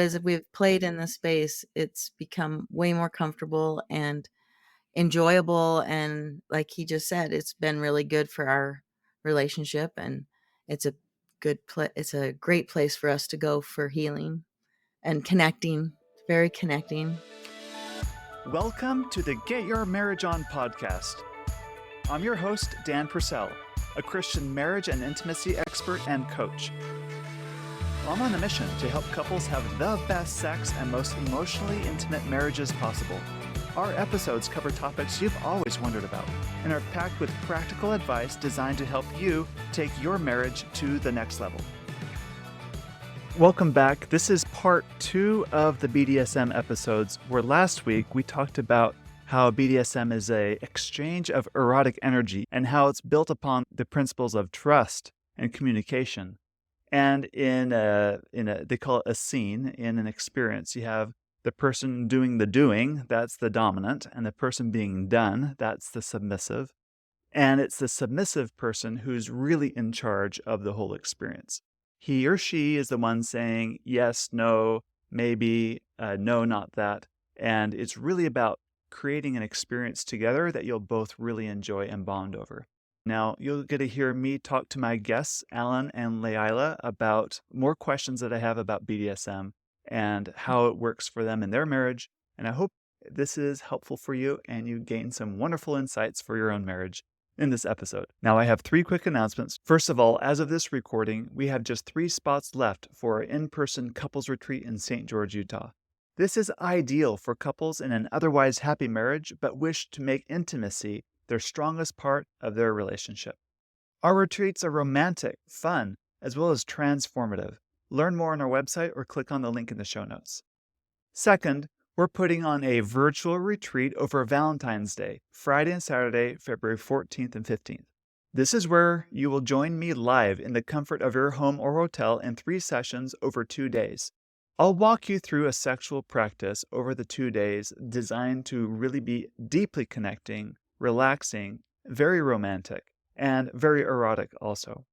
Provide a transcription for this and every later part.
As we've played in the space, it's become way more comfortable and enjoyable. And like he just said, it's been really good for our relationship, and it's a it's a great place for us to go for healing and connecting, very connecting. Welcome to the Get Your Marriage On podcast. I'm your host, Dan Purcell, a Christian marriage and intimacy expert and coach. I'm on a mission to help couples have the best sex and most emotionally intimate marriages possible. Our episodes cover topics you've always wondered about and are packed with practical advice designed to help you take your marriage to the next level. Welcome back. This is part 2 of the BDSM episodes, where last week we talked about how BDSM is an exchange of erotic energy and how it's built upon the principles of trust and communication. And they call it a scene, in an experience, you have the person doing the doing, that's the dominant, and the person being done, that's the submissive. And it's the submissive person who's really in charge of the whole experience. He or she is the one saying yes, no, maybe, no, not that. And it's really about creating an experience together that you'll both really enjoy and bond over. Now, you'll get to hear me talk to my guests, Alan and Leila, about more questions that I have about BDSM and how it works for them in their marriage. And I hope this is helpful for you and you gain some wonderful insights for your own marriage in this episode. Now, I have 3 quick announcements. First of all, as of this recording, we have just 3 spots left for our in-person couples retreat in St. George, Utah. This is ideal for couples in an otherwise happy marriage but wish to make intimacy their strongest part of their relationship. Our retreats are romantic, fun, as well as transformative. Learn more on our website or click on the link in the show notes. Second, we're putting on a virtual retreat over Valentine's Day, Friday and Saturday, February 14th and 15th. This is where you will join me live in the comfort of your home or hotel in 3 sessions over 2 days. I'll walk you through a sexual practice over the 2 days designed to really be deeply connecting, relaxing, very romantic, and very erotic also.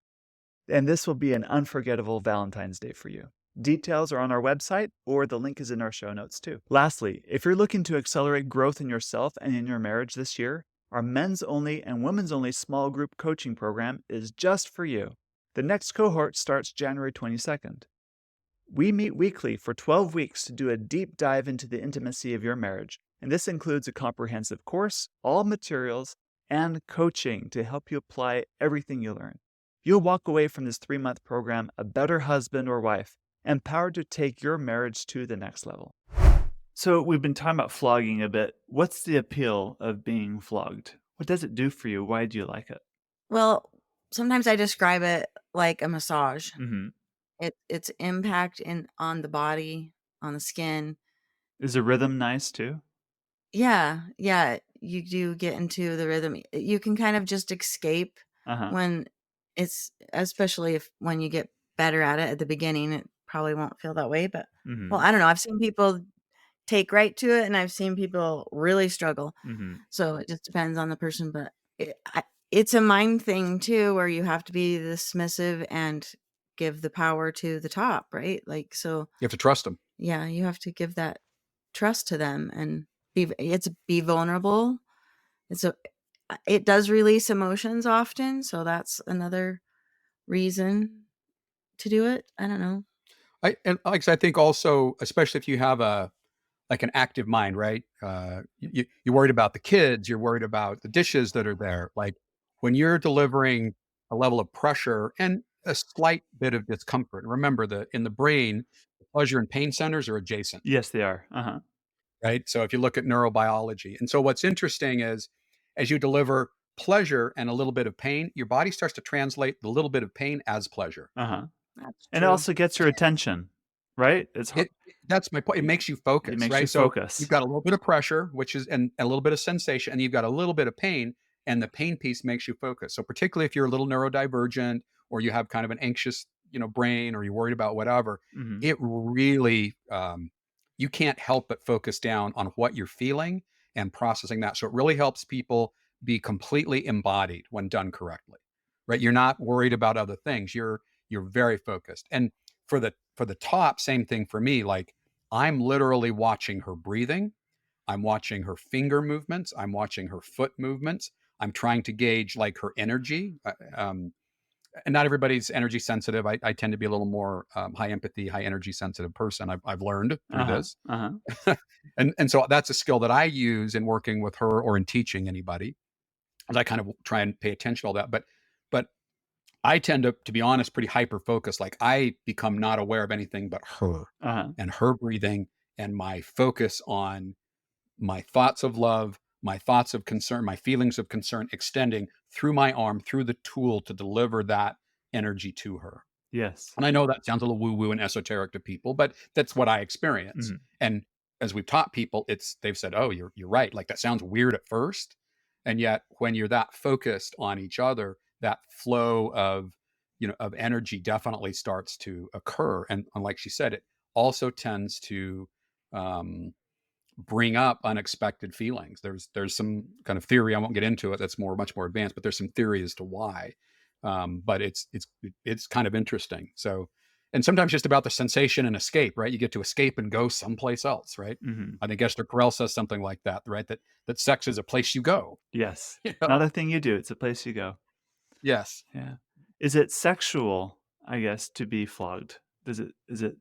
And this will be an unforgettable Valentine's Day for you. Details are on our website, or the link is in our show notes too. Lastly, if you're looking to accelerate growth in yourself and in your marriage this year, our men's only and women's only small group coaching program is just for you. The next cohort starts January 22nd. We meet weekly for 12 weeks to do a deep dive into the intimacy of your marriage. And this includes a comprehensive course, all materials, and coaching to help you apply everything you learn. You'll walk away from this 3-month program a better husband or wife, empowered to take your marriage to the next level. So we've been talking about flogging a bit. What's the appeal of being flogged? What does it do for you? Why do you like it? Well, sometimes I describe it like a massage. Mm-hmm. Its impact on the body, on the skin. Is the rhythm nice too? Yeah, you do get into the rhythm. You can kind of just escape when especially when you get better at it at the beginning. It probably won't feel that way, but well, I don't know. I've seen people take right to it, and I've seen people really struggle. So it just depends on the person, but it's a mind thing too, where you have to be the submissive and give the power to the top, right? Like, so you have to trust them. Yeah, you have to give that trust to them and be vulnerable. It does release emotions often, so that's another reason to do it. I don't know. I think also, especially if you have an active mind, right? You're worried about the kids, you're worried about the dishes that are there. Like when you're delivering a level of pressure and a slight bit of discomfort. Remember that in the brain, the pleasure and pain centers are adjacent. Yes, they are. Right. So if you look at neurobiology, and so what's interesting is as you deliver pleasure and a little bit of pain, your body starts to translate the little bit of pain as pleasure. And it also gets your attention, right? That's my point. It makes you focus. It makes right? you focus. You've got a little bit of pressure, and a little bit of sensation, and you've got a little bit of pain, and the pain piece makes you focus. So particularly if you're a little neurodivergent or you have kind of an anxious, brain, or you're worried about whatever, it really, you can't help but focus down on what you're feeling and processing that. So it really helps people be completely embodied when done correctly, right? You're not worried about other things. You're very focused. And for the top, same thing for me. Like I'm literally watching her breathing. I'm watching her finger movements. I'm watching her foot movements. I'm trying to gauge like her energy. And not everybody's energy sensitive. I tend to be a little more high empathy, high energy sensitive person. I've learned through Uh-huh. this. Uh-huh. And so that's a skill that I use in working with her or in teaching anybody. As I kind of try and pay attention to all that. But I tend to be honest, pretty hyper focused. Like I become not aware of anything but her Uh-huh. and her breathing and my focus on my thoughts of love, my thoughts of concern, my feelings of concern extending through my arm, through the tool to deliver that energy to her. Yes. And I know that sounds a little woo-woo and esoteric to people, but that's what I experience. Mhm. And as we've taught people, they've said, "Oh, you're right. Like that sounds weird at first." And yet when you're that focused on each other, that flow of, of energy definitely starts to occur. And like she said, it also tends to um bring up unexpected feelings. There's some kind of theory, I won't get into it, that's much more advanced, but there's some theory as to why. But it's kind of interesting. So, and sometimes just about the sensation and escape, right? You get to escape and go someplace else, right? Mhm. I think Esther Perel says something like that, right? That sex is a place you go. Yes. You know? Not a thing you do, it's a place you go. Yes. Yeah. Is it sexual, I guess, to be flogged? Is it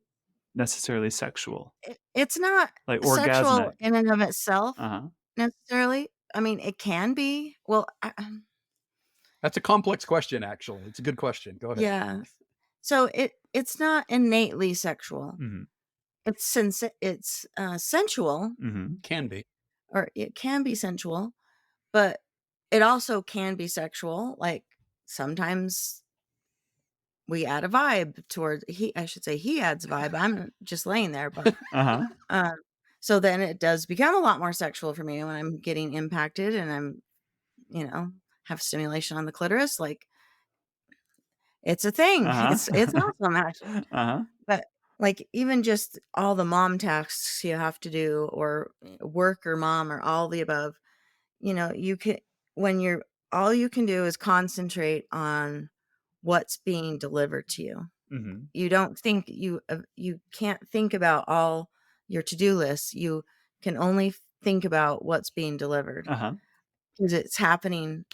necessarily sexual? It's not Like sexual orgasmic? in and of itself Uh-huh. necessarily. I mean, it can be. Well, That's a complex question, actually. It's a good question. Go ahead. yeah. So it's not innately sexual. Mhm. It's sensual, Mhm. Can be. or it can be sensual, but it also can be sexual. Like sometimes we add a vibe toward I should say he adds a vibe. I'm just laying there, but Uh-huh. uh, so then it does become a lot more sexual for me when I'm getting impacted and I'm, have stimulation on the clitoris. Like it's a thing. It's Uh-huh. awesome actually. Uh-huh. But like even just all the mom tasks you have to do, or work or mom or all the above, you can when you're all you can do is concentrate on what's being delivered to you. Mhm. You don't think you can't think about all your to-do lists. You can only think about what's being delivered, Uh-huh. because it's happening.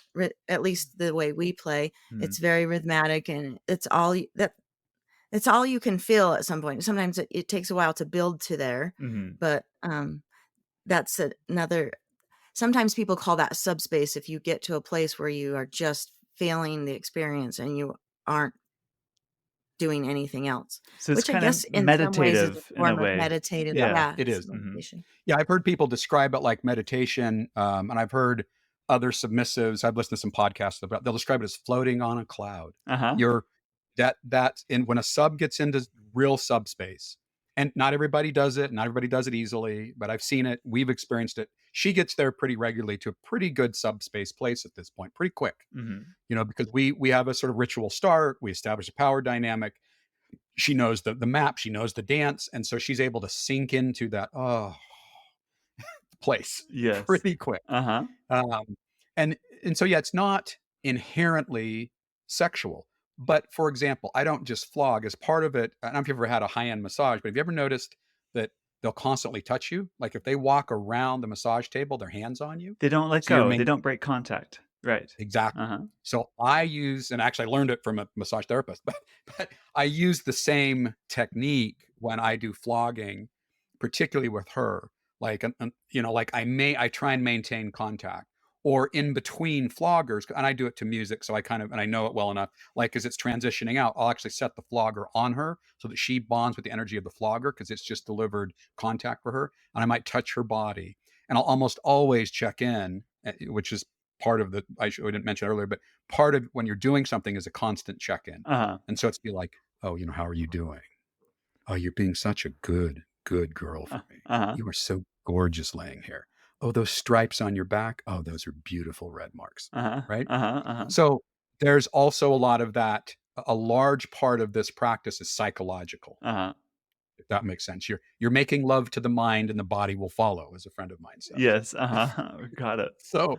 At least the way we play, Mhm. it's very rhythmic, and it's all you can feel at some point. Sometimes it takes a while to build to there, Mhm. but that's another. Sometimes people call that subspace, if you get to a place where you are just feeling the experience and you aren't doing anything else, So it's which I kind of guess in some ways is a meditative in a form of way. meditative. Yeah, Yeah. Yeah, it it's is. Mhm. meditation. Yeah, I've heard people describe it like meditation, and I've heard other submissives. I've listened to some podcasts about. They'll describe it as floating on a cloud. Uh-huh. You're that's in when a sub gets into real subspace, and not everybody does it. Not everybody does it easily, but I've seen it. We've experienced it. She gets there pretty regularly to a pretty good subspace place at this point, pretty quick. Mhm. Because we have a sort of ritual start. We establish a power dynamic. She knows the map. She knows the dance, and so she's able to sink into that. Oh, place Yes. pretty quick. Uh-huh. Um, and so yeah, it's not inherently sexual. But for example, I don't just flog as part of it. I don't know if you've ever had a high-end massage, but have you ever noticed that they'll constantly touch you? Like if they walk around the massage table, their hands on you. They don't let So you're go. They don't break contact. Right. exactly. Uh-huh. So I use, and actually I learned it from a massage therapist, but I use the same technique when I do flogging, particularly with her. Like, like I try and maintain contact, or in between floggers, and I do it to music, so and I know it well enough. Like as it's transitioning out, I'll actually set the flogger on her so that she bonds with the energy of the flogger because it's just delivered contact for her, and I might touch her body, and I'll almost always check in, which is part of I didn't mention earlier, but part of when you're doing something is a constant check-in. Uh-huh. And so it's be like, oh, how are you doing? Oh, you're being such a good girl for me. Uh-huh. You are so gorgeous laying here. Oh, those stripes on your back. Oh, those are beautiful red marks. Uh-huh. Right. Uh-huh. Uh-huh. So there's also a lot of that. A large part of this practice is psychological, Uh-huh. if that makes sense. You're making love to the mind and the body will follow, as a friend of mine says. Yes. Uh-huh. Got it. So,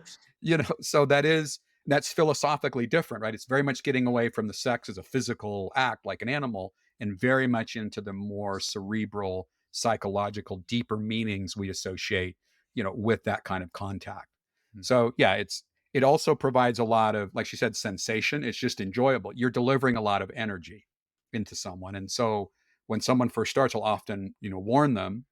so that's philosophically different, right? It's very much getting away from the sex as a physical act like an animal and very much into the more cerebral psychological, deeper meanings we associate, with that kind of contact. So yeah, it also provides a lot of, like she said, sensation. It's just enjoyable. You're delivering a lot of energy into someone. And so when someone first starts, I'll often, warn them.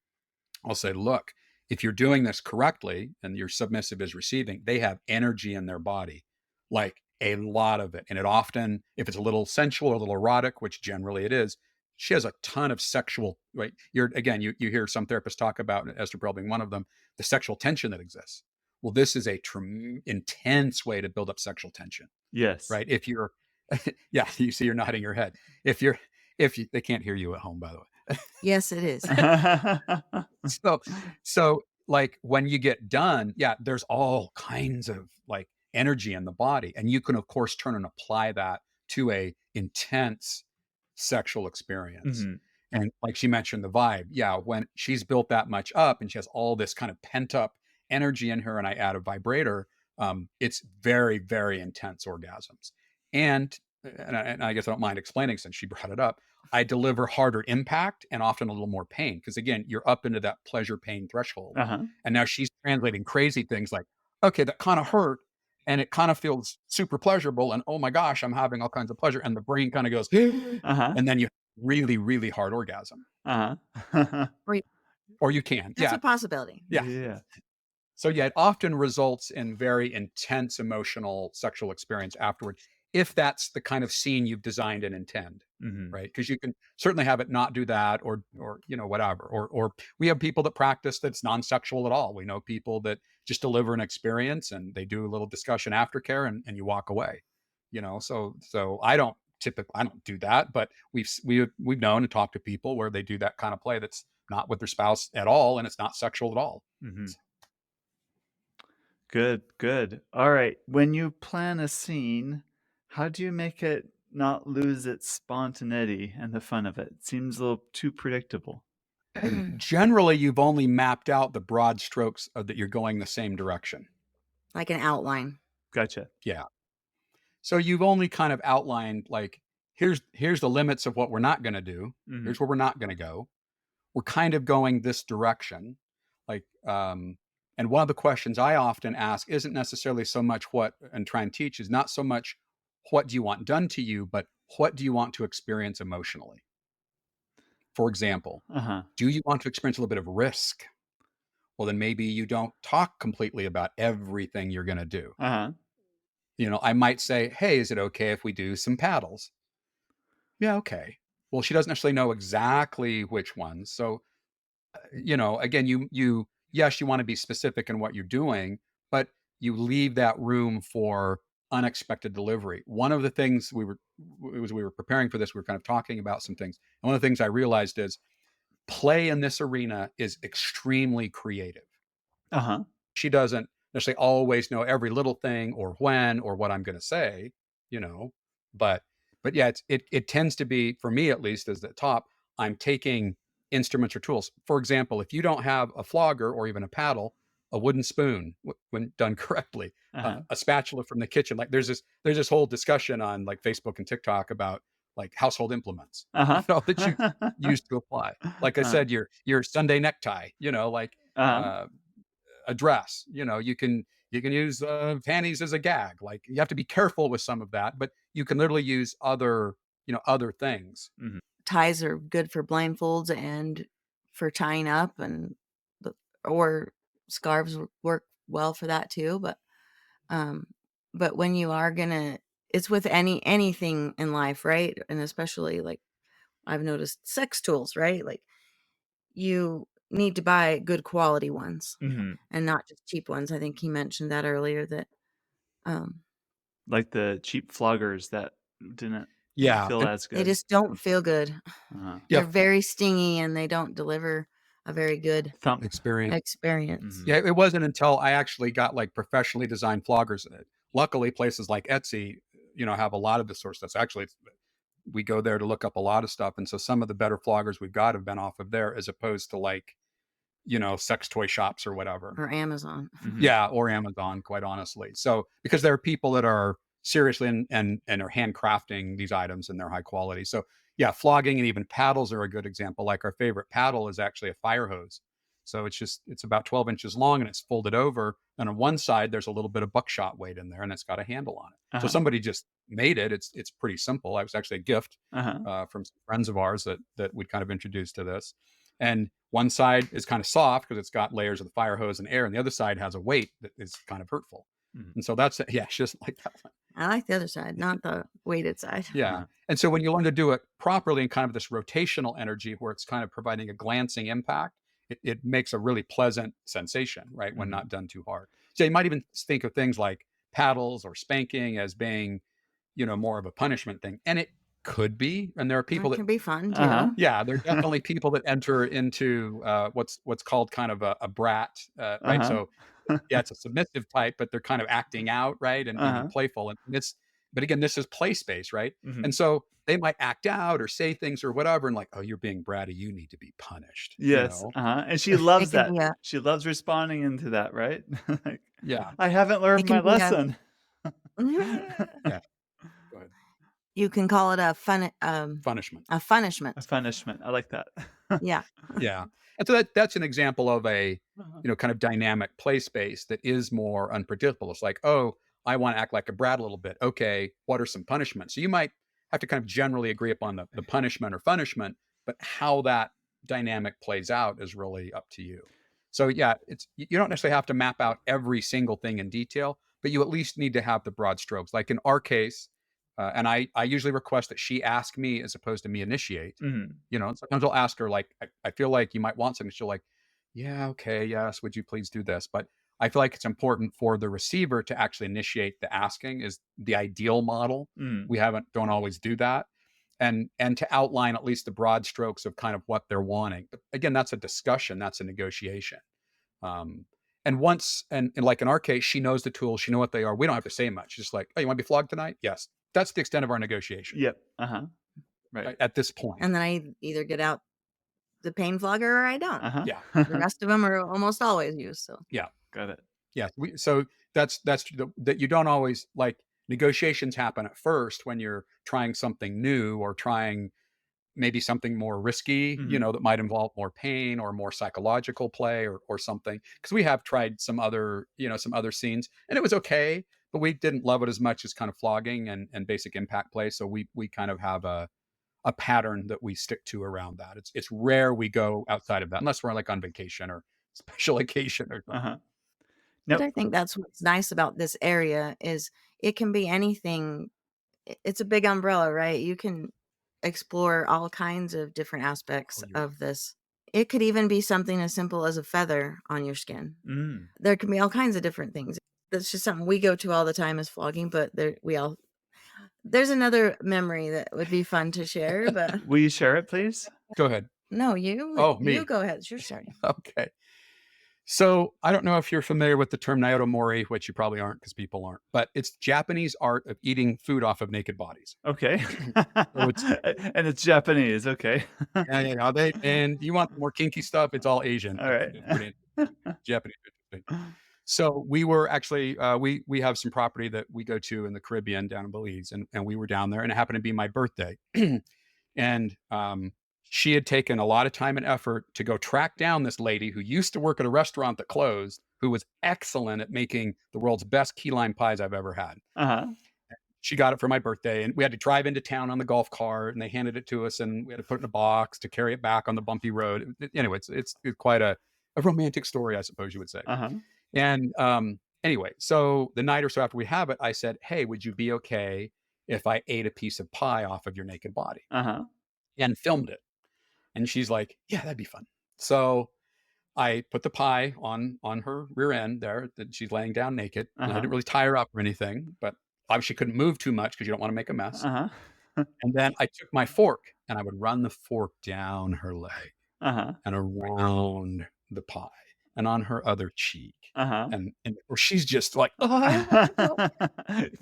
I'll say, look, if you're doing this correctly and your submissive is receiving, they have energy in their body, like a lot of it. And it often, if it's a little sensual or a little erotic, which generally it is, she has a ton of sexual, right? You hear some therapists talk about, Esther Perel being one of them, the sexual tension that exists. Well, this is a intense way to build up sexual tension. Yes. Right. If you're, yeah, you see, you're nodding your head. If they can't hear you at home, by the way. Yes, it is. So like when you get done, yeah, there's all kinds of like energy in the body. And you can, of course, turn and apply that to a intense sexual experience. And like she mentioned, the vibe. Yeah, when she's built that much up and she has all this kind of pent up energy in her, and I add a vibrator, it's very, very intense orgasms. And I guess I don't mind explaining since she brought it up. I deliver harder impact and often a little more pain because, again, you're up into that pleasure pain threshold. And now she's translating crazy things like, okay, that kind of hurt and it kind of feels super pleasurable. And oh my gosh, I'm having all kinds of pleasure. And the brain kind of goes, and then you really, really hard orgasm. Or you can. That's a possibility. Yeah. So yeah, it often results in very intense emotional sexual experience afterward, if that's the kind of scene you've designed and intend, right? Because you can certainly have it not do that, or whatever. Or we have people that practice that's non-sexual at all. We know people that just deliver an experience and they do a little discussion aftercare and you walk away. So I don't do that, but we've known and talked to people where they do that kind of play that's not with their spouse at all and it's not sexual at all. Good. All right. When you plan a scene, how do you make it not lose its spontaneity and the fun of it? It seems a little too predictable. Generally, you've only mapped out the broad strokes that you're going the same direction. Like an outline. Gotcha. Yeah. So you've only kind of outlined like, here's the limits of what we're not going to do. Here's where we're not going to go. We're kind of going this direction. Like, and one of the questions I often ask isn't necessarily so much and try and teach is not so much what do you want done to you, but what do you want to experience emotionally? For example, do you want to experience a little bit of risk? Well, then maybe you don't talk completely about everything you're going to do. I might say, hey, is it okay if we do some paddles? Yeah, okay. Well, she doesn't necessarily know exactly which ones. So, again, yes, you want to be specific in what you're doing, but you leave that room for unexpected delivery. One of the things we were preparing for this, we were kind of talking about some things. And one of the things I realized is play in this arena is extremely creative. She doesn't necessarily always know every little thing or when or what I'm going to say, but yeah, it tends to be, for me at least, as the top, I'm taking instruments or tools. For example, if you don't have a flogger or even a paddle, a wooden spoon, when done correctly, a spatula from the kitchen. Like there's this whole discussion on like Facebook and TikTok about like household implements that you use to apply. Like I said, your Sunday necktie, a dress, you can use panties as a gag. Like you have to be careful with some of that, but you can literally use other things. Ties are good for blindfolds and for tying up, or scarves work well for that too. But when you are it's with anything in life, right? And especially like I've noticed sex tools, right? Like you need to buy good quality ones and not just cheap ones. I think he mentioned that earlier, that like the cheap floggers that didn't feel as good. They just don't feel good. They're very stingy and they don't deliver a very good experience. Yeah, it wasn't until I actually got like professionally designed floggers in it. Luckily, places like Etsy, have a lot of this sort of stuff. So actually, we go there to look up a lot of stuff. And so some of the better floggers we've got have been off of there as opposed to like, sex toy shops or whatever. Or Amazon. Yeah, or Amazon, quite honestly. So because there are people that are seriously and are handcrafting these items and they're high quality. So Yeah, flogging and even paddles are a good example. Like our favorite paddle is actually a fire hose. So it's about 12 inches long and it's folded over. And on one side, there's a little bit of buckshot weight in there and it's got a handle on it. So Uh-huh. somebody just made it. It's pretty simple. It was actually a gift Uh-huh. from some friends of ours that we'd kind of introduced to this. And one side is kind of soft because it's got layers of the fire hose and air, and the other side has a weight that is kind of hurtful. Mhm. And so that's yeah, it's just like that one. I like the other side, not the weighted side. Yeah. Uh-huh. And so when you learn to do it properly in kind of this rotational energy where it's kind of providing a glancing impact, it makes a really pleasant sensation, right? When Mhm. not done too hard. So you might even think of things like paddles or spanking as being, more of a punishment thing. And it could be. And there are people That that, can be fun Uh-huh. too. yeah, there are definitely people that enter into what's called kind of a brat, right? Uh-huh. So yeah, it's a submissive type, but they're kind of acting out, right? And even Uh-huh. playful. And but again, this is play space, right? Mhm. And so they might act out or say things or whatever, and like, oh, you're being bratty, you need to be punished, Yes, and she It loves can that. be a She loves responding into that, right? Like, Yeah. "I haven't it learned can my be a lesson." Yeah. Go ahead. you can call it Punishment. a punishment. A punishment, I like that. Yeah. Yeah. And so that's an example of a, Uh-huh. kind of dynamic play space that is more unpredictable. It's like, oh, I want to act like a brat a little bit. Okay, what are some punishments? So you might have to kind of generally agree upon the punishment or punishment, but how that dynamic plays out is really up to you. So yeah, you don't necessarily have to map out every single thing in detail, but you at least need to have the broad strokes. Like in our case, and I usually request that she ask me as opposed to me initiate. Mhm. And sometimes I'll ask her, like, I feel like you might want something. She'll like, yeah, okay, yes, would you please do this? But I feel like it's important for the receiver to actually initiate the asking is the ideal model. Mhm. We don't always do that. And to outline at least the broad strokes of kind of what they're wanting. But again, that's a discussion, that's a negotiation. Um, and like in our case, she knows the tools, she know what they are. We don't have to say much. Just like, oh, you want to be flogged tonight? Yes. That's the extent of our negotiation Yep, uh-huh, right. at this point. And then I either get out the pain flogger or I don't. Uh-huh. Yeah. The rest of them are almost always used. So Yeah. Got it. Yeah. So that's that you don't always like negotiations happen at first when you're trying something new or trying maybe something more risky, Mhm. that might involve more pain or more psychological play or something. Because we have tried some other scenes and it was okay, but we didn't love it as much as kind of flogging and basic impact play. So we kind of have a pattern that we stick to around that. It's rare we go outside of that unless we're like on vacation or special occasion or something. Uh-huh. but Now I think that's what's nice about this area is it can be anything. It's a big umbrella, right? You can explore all kinds of different Oh, aspects you're of this. It could even be something as simple as a feather on your skin. mm. There can be all kinds of different things. That's just something we go to all the time is flogging, but there's another memory that would be fun to share, but Will you share it, please? Go ahead. no, you Oh, you me. go ahead. It's your starting. Okay. So I don't know if you're familiar with the term Naoto Mori, which you probably aren't because people aren't, but it's Japanese art of eating food off of naked bodies. Okay. So it's And it's Japanese, okay. yeah, yeah, yeah, and you want more kinky stuff, it's all Asian. Alright. It's pretty interesting. Japanese interesting. So we were actually we have some property that we go to in the Caribbean down in Belize, and we were down there, and it happened to be my birthday, and she had taken a lot of time and effort to go track down this lady who used to work at a restaurant that closed, who was excellent at making the world's best key lime pies I've ever had. Uh-huh. She got it for my birthday, and we had to drive into town on the golf cart, and they handed it to us, and we had to put it in a box to carry it back on the bumpy road. Anyway, it's quite a romantic story, I suppose you would say. Uh-huh. And anyway, so the night or so after we have it, I said, "Hey, would you be okay if I ate a piece of pie off of your naked body?" Uh-huh. And filmed it. And she's like, "Yeah, that'd be fun." So I put the pie on her rear end there that she's laying down naked. And I Uh-huh. didn't really tie her up or anything, but obviously couldn't move too much because you don't want to make a mess. Uh-huh. And then I took my fork and I would run the fork down her leg Uh-huh. and around the pie and on her other cheek. Uh-huh. And or she's just like, "Ah, no."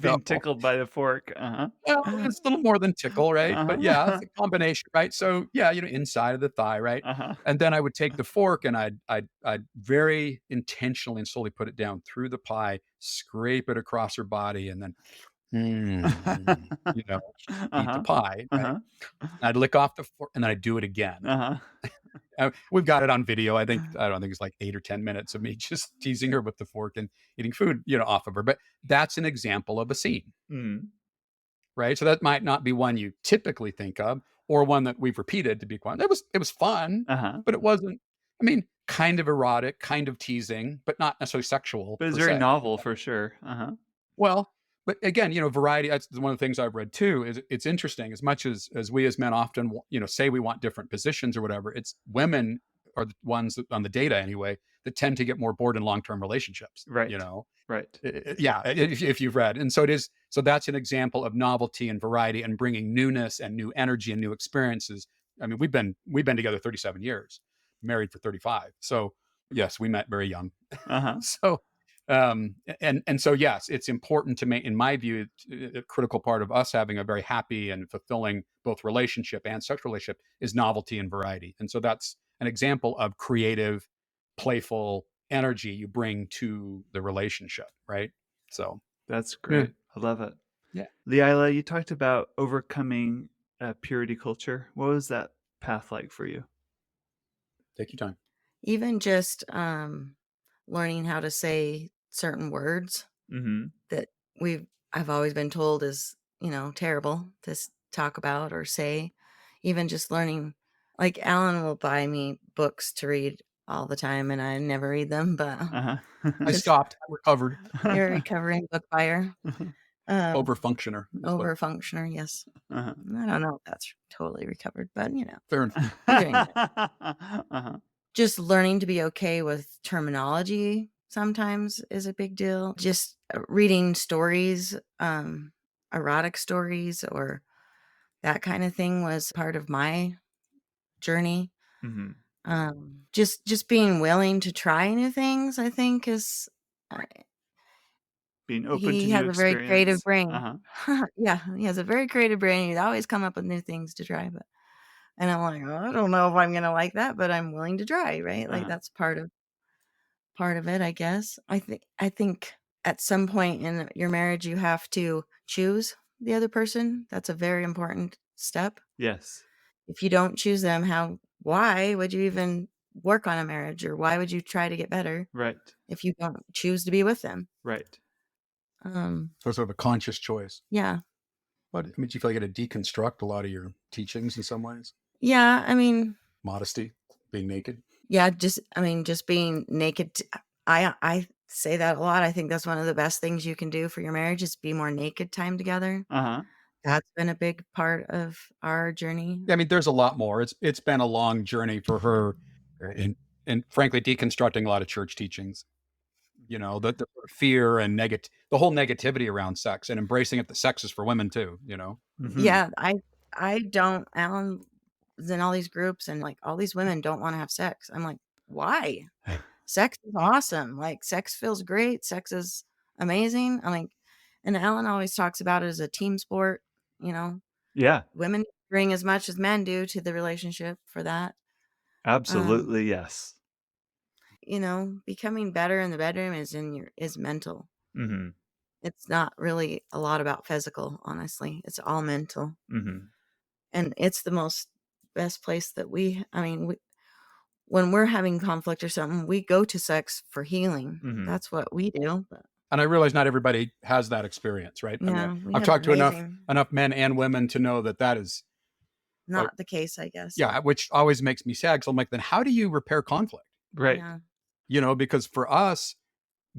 Being tickled by the fork. Uh-huh. Well, it's a little more than tickle, right? But yeah, Uh-huh. it's a combination, right? So yeah, inside of the thigh, right? Uh-huh. And then I would take the fork and I'd very intentionally and slowly put it down through the pie, scrape it across her body, and then You know, eat the Uh-huh. pie, right? Uh-huh. I'd lick off the fork and then I'd do it again. Uh-huh. We've got it on video. I don't think it's like 8 or 10 minutes of me just teasing her with the fork and eating food, off of her. But that's an example of a scene, Mm. right? So that might not be one you typically think of, or one that we've repeated to be quite. It was fun, Uh-huh. but it wasn't. I mean, kind of erotic, kind of teasing, but not necessarily sexual But it's per very se. novel for sure. Uh-huh. Well, but again, variety. That's one of the things I've read too. Is it's interesting as much as we as men often, say we want different positions or whatever. It's women are the ones that, on the data anyway, that tend to get more bored in long term relationships. Right. Right. Yeah, if you've read, and so it is. So that's an example of novelty and variety and bringing newness and new energy and new experiences. I mean, we've been together 37 years, married for 35. So yes, we met very young. Uh-huh. So and so yes, it's important to make, in my view, a critical part of us having a very happy and fulfilling both relationship and sexual relationship is novelty and variety. And so that's an example of creative, playful energy you bring to the relationship, right? So That's yeah, great. I love it. yeah. Leila, you talked about overcoming purity culture. What was that path like for you? Take your time. Even just learning how to say certain words Mm-hmm. that I've always been told is, terrible to talk about or say. Even just learning, like Alan will buy me books to read all the time and I never read them, but Uh-huh. I just stopped. I recovered. you're a recovering book buyer. Um, Overfunctioner is what. Overfunctioner, yes. Uh-huh. I don't know if that's totally recovered, but Fair enough. I'm doing it. Uh-huh. Just learning to be okay with terminology sometimes is a big deal. Just reading stories, erotic stories or that kind of thing was part of my journey. Mm-hmm. Just being willing to try new things, I think is uh, Being open to he new has a very creative experience. brain. Uh-huh. Yeah, he has a very creative brain. He'd always come up with new things to try, but and I'm like, "Oh, I don't know if I'm gonna like that, but I'm willing to try, right?" Like Uh-huh. that's part of it, I guess. I think at some point in your marriage you have to choose the other person. That's a very important step. Yes. If you don't choose them, why would you even work on a marriage or why would you try to get better Right. if you don't choose to be with them? Right. Um, So sort of a conscious choice. yeah. But I mean, do you feel like you had to deconstruct a lot of your teachings in some ways? Yeah, I mean, Modesty, being naked. yeah, just being naked. I say that a lot. I think that's one of the best things you can do for your marriage is be more naked time together. Uh-huh. That's been a big part of our journey. Yeah, I mean, there's a lot more. It's been a long journey for her, and frankly, deconstructing a lot of church teachings. The fear and the whole negativity around sex, and embracing it. The sex is for women too. Mm-hmm. Yeah, I don't Alan was in all these groups and like all these women don't want to have sex. I'm like, why? Sex is awesome. Like sex feels great. Sex is amazing. I'm like, and Alan always talks about it as a team sport, you know. Yeah. Women bring as much as men do to the relationship for that. Um, Absolutely, yes. becoming better in the bedroom is mental. Mm-hmm. It's not really a lot about physical, honestly. It's all mental. Mm-hmm. And it's the best place that when we're having conflict or something, we go to sex for healing. Mm-hmm. That's what we do. But And I realize not everybody has that experience, right? I mean, yeah, we I've have talked to enough amazing enough men and women to know that is, not the case, I guess. yeah, which always makes me sad. So I'm like, then how do you repair conflict? Right. Yeah. Because for us,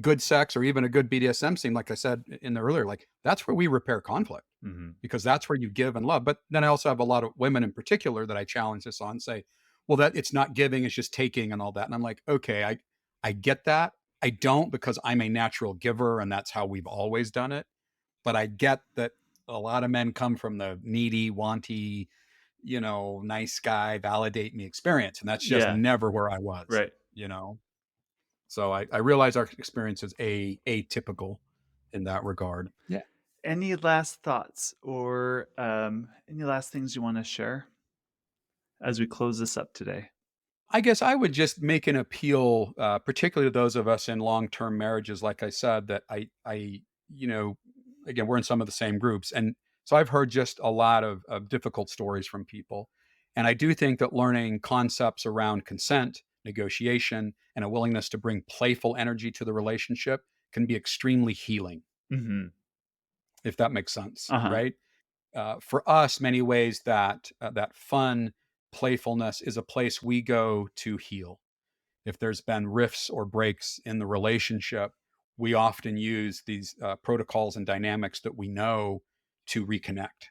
good sex or even a good BDSM scene, like I said in the earlier, like that's where we repair conflict Mm-hmm. because that's where you give and love. But then I also have a lot of women in particular that I challenge this on, say, well, that it's not giving, it's just taking and all that. And I'm like, okay, I get that. I don't because I'm a natural giver and that's how we've always done it. But I get that a lot of men come from the needy, wanty, nice guy, validate me experience. And that's just Yeah. never where I was, Right. you know? So I realize our experience is atypical in that regard. Yeah. Any last thoughts or any last things you want to share as we close this up today? I guess I would just make an appeal, particularly to those of us in long-term marriages, like I said, that I, again, we're in some of the same groups. And so I've heard just a lot of difficult stories from people. And I do think that learning concepts around consent, negotiation, and a willingness to bring playful energy to the relationship can be extremely healing, if that makes sense, right? For us, many ways that fun, playfulness is a place we go to heal. If there's been rifts or breaks in the relationship, we often use these protocols and dynamics that we know to reconnect.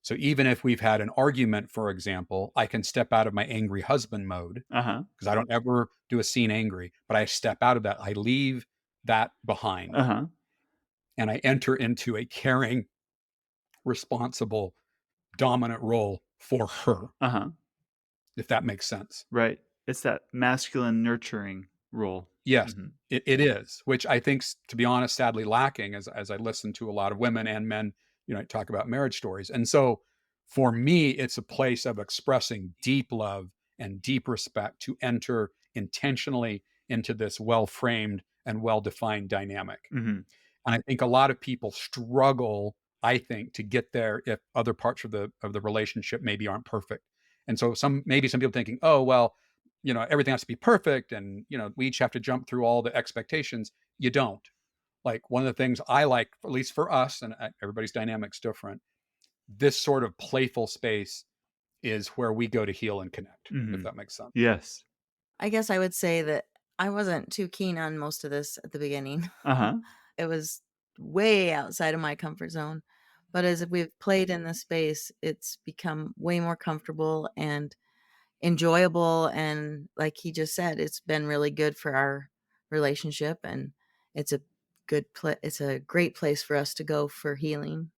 So even if we've had an argument, for example, I can step out of my angry husband mode because I don't ever do a scene angry, but I step out of that. I leave that behind and I enter into a caring, responsible, dominant role for her, if that makes sense. Right. It's that masculine nurturing role. Yes, it is, which I think, to be honest, sadly lacking as I listen to a lot of women and men, talk about marriage stories. And so for me, it's a place of expressing deep love and deep respect to enter intentionally into this well-framed and well-defined dynamic. And I think a lot of people struggle, I think, to get there if other parts of the relationship maybe aren't perfect. And so maybe some people thinking, oh, well, everything has to be perfect and, we each have to jump through all the expectations. You don't. Like one of the things I like, at least for us, and everybody's dynamic's different, this sort of playful space is where we go to heal and connect, if that makes sense. Yes. I guess I would say that I wasn't too keen on most of this at the beginning. It was way outside of my comfort zone. But as we've played in this space, it's become way more comfortable and enjoyable. And like he just said, it's been really good for our relationship. And it's a it's a great place for us to go for healing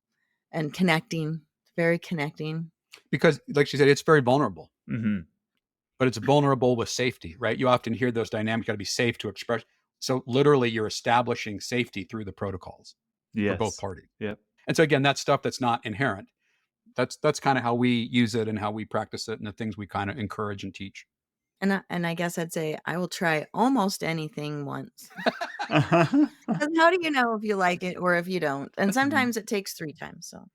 and connecting. Very connecting. Because like she said, it's very vulnerable. But it's vulnerable with safety, right? You often hear those dynamics, got to be safe to express. So literally you're establishing safety through the protocols for both parties. Yep. And so again, that's stuff that's not inherent. That's kind of how we use it and how we practice it and the things we kind of encourage and teach. And I guess I'd say I will try almost anything once. How do you know if you like it or if you don't? And sometimes it takes 3 times. So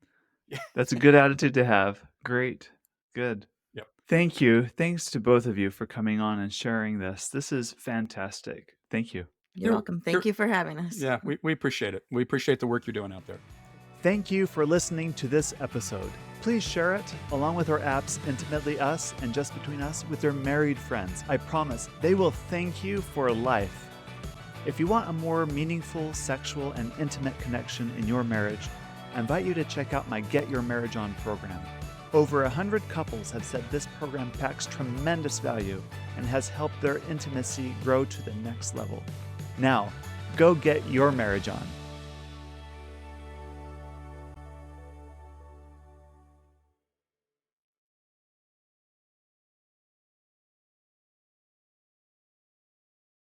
that's a good attitude to have. Great. Good. Yep. Thank you. Thanks to both of you for coming on and sharing this. This is fantastic. Thank you. You're welcome. Thank you for having us. Yeah, we appreciate it. We appreciate the work you're doing out there. Thank you for listening to this episode. Please share it, along with our apps Intimately Us and Just Between Us, with your married friends. I promise they will thank you for life. If you want a more meaningful, sexual, and intimate connection in your marriage, I invite you to check out my Get Your Marriage On program. Over 100 couples have said this program packs tremendous value and has helped their intimacy grow to the next level. Now, go get your marriage on.